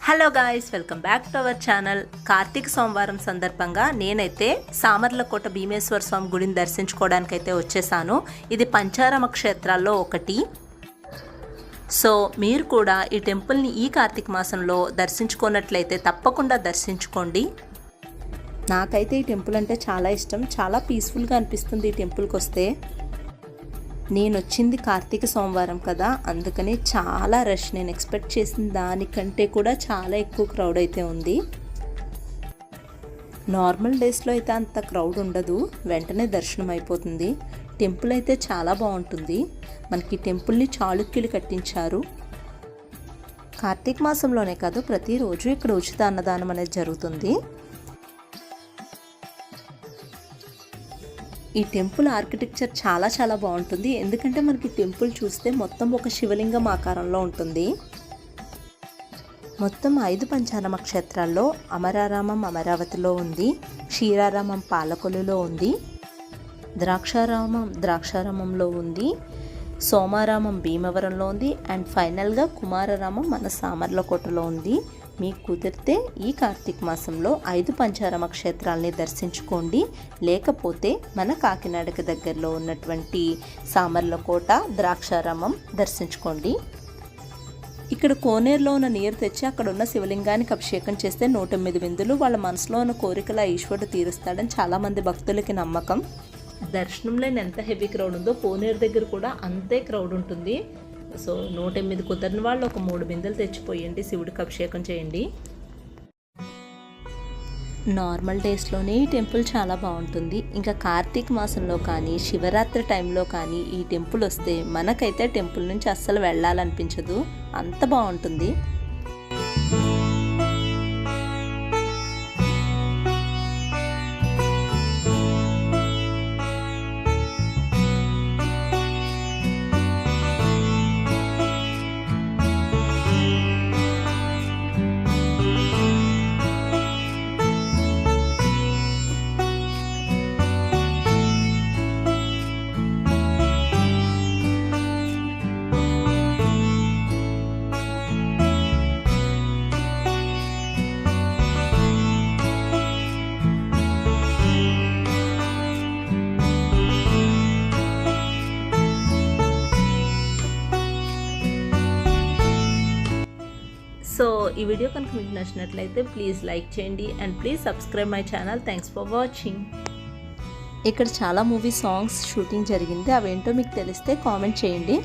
Hello guys, welcome back to our channel. Karthika Somavaram సందర్భంగా నేనైతే సామర్లకోట భీమేశ్వర స్వామి గుడిని దర్శించుకోవడానికైతే వచ్చేసాను. ఇది పంచారామ క్షేత్రాల్లో ఒకటి. సో మీరు కూడా ఈ టెంపుల్ని ఈ కార్తీక మాసంలో దర్శించుకున్నట్లయితే తప్పకుండా దర్శించుకోండి. నాకైతే ఈ టెంపుల్ అంటే చాలా ఇష్టం. చాలా పీస్ఫుల్గా అనిపిస్తుంది ఈ టెంపుల్కి వస్తే. నేను వచ్చింది కార్తీక సోమవారం కదా, అందుకని చాలా రష్. నేను ఎక్స్పెక్ట్ చేసిన దానికంటే కూడా చాలా ఎక్కువ క్రౌడ్ అయితే ఉంది. నార్మల్ డేస్లో అయితే అంత క్రౌడ్ ఉండదు, వెంటనే దర్శనం అయిపోతుంది. టెంపుల్ అయితే చాలా బాగుంటుంది. మనకి టెంపుల్ని చాళుక్యులు కట్టించారు. కార్తీక మాసంలోనే కాదు, ప్రతిరోజు ఇక్కడ ఉచిత అన్నదానం అనేది జరుగుతుంది. ఈ టెంపుల్ ఆర్కిటెక్చర్ చాలా చాలా బాగుంటుంది. ఎందుకంటే మనకి టెంపుల్ చూస్తే మొత్తం ఒక శివలింగం ఆకారంలో ఉంటుంది. మొత్తం 5 పంచారామ క్షేత్రాల్లో అమరారామం అమరావతిలో ఉంది, క్షీరారామం పాలకొల్లులో ఉంది, ద్రాక్షారామంలో ఉంది, సోమారామం భీమవరంలో ఉంది, అండ్ ఫైనల్గా కుమారరామం మన సామర్లకోటలో ఉంది. మీకు కుదిరితే ఈ కార్తీక మాసంలో 5 పంచారామ క్షేత్రాలని దర్శించుకోండి. లేకపోతే మన కాకినాడకి దగ్గరలో ఉన్నటువంటి సామర్లకోట, ద్రాక్షారామం దర్శించుకోండి. ఇక్కడ కోనేరులో ఉన్న నీరు తెచ్చి అక్కడ ఉన్న శివలింగానికి అభిషేకం చేస్తే 108 విందులు వాళ్ళ మనసులో ఉన్న కోరికల ఈశ్వరుడు తీరుస్తాడని చాలామంది భక్తులకి నమ్మకం. దర్శనంలో ఎంత హెవీ క్రౌడ్ ఉందో కోనేరు దగ్గర కూడా అంతే క్రౌడ్ ఉంటుంది. సో 108 కుదరని వాళ్ళు ఒక 3 బిందెలు తెచ్చిపోయండి, శివుడికి అభిషేకం చేయండి. నార్మల్ డేస్లోనే ఈ టెంపుల్ చాలా బాగుంటుంది. ఇంకా కార్తీక మాసంలో కానీ శివరాత్రి టైంలో కానీ ఈ టెంపుల్ వస్తే మనకైతే టెంపుల్ నుంచి అస్సలు వెళ్ళాలనిపించదు, అంత బాగుంటుంది. సో ఈ వీడియో కనుక మీకు నచ్చినట్లయితే ప్లీజ్ లైక్ చేయండి and please subscribe my channel. Thanks for watching. ఇక్కడ చాలా మూవీ సాంగ్స్ షూటింగ్ జరిగింది, అవేంటో మీకు తెలిస్తే కామెంట్ చేయండి.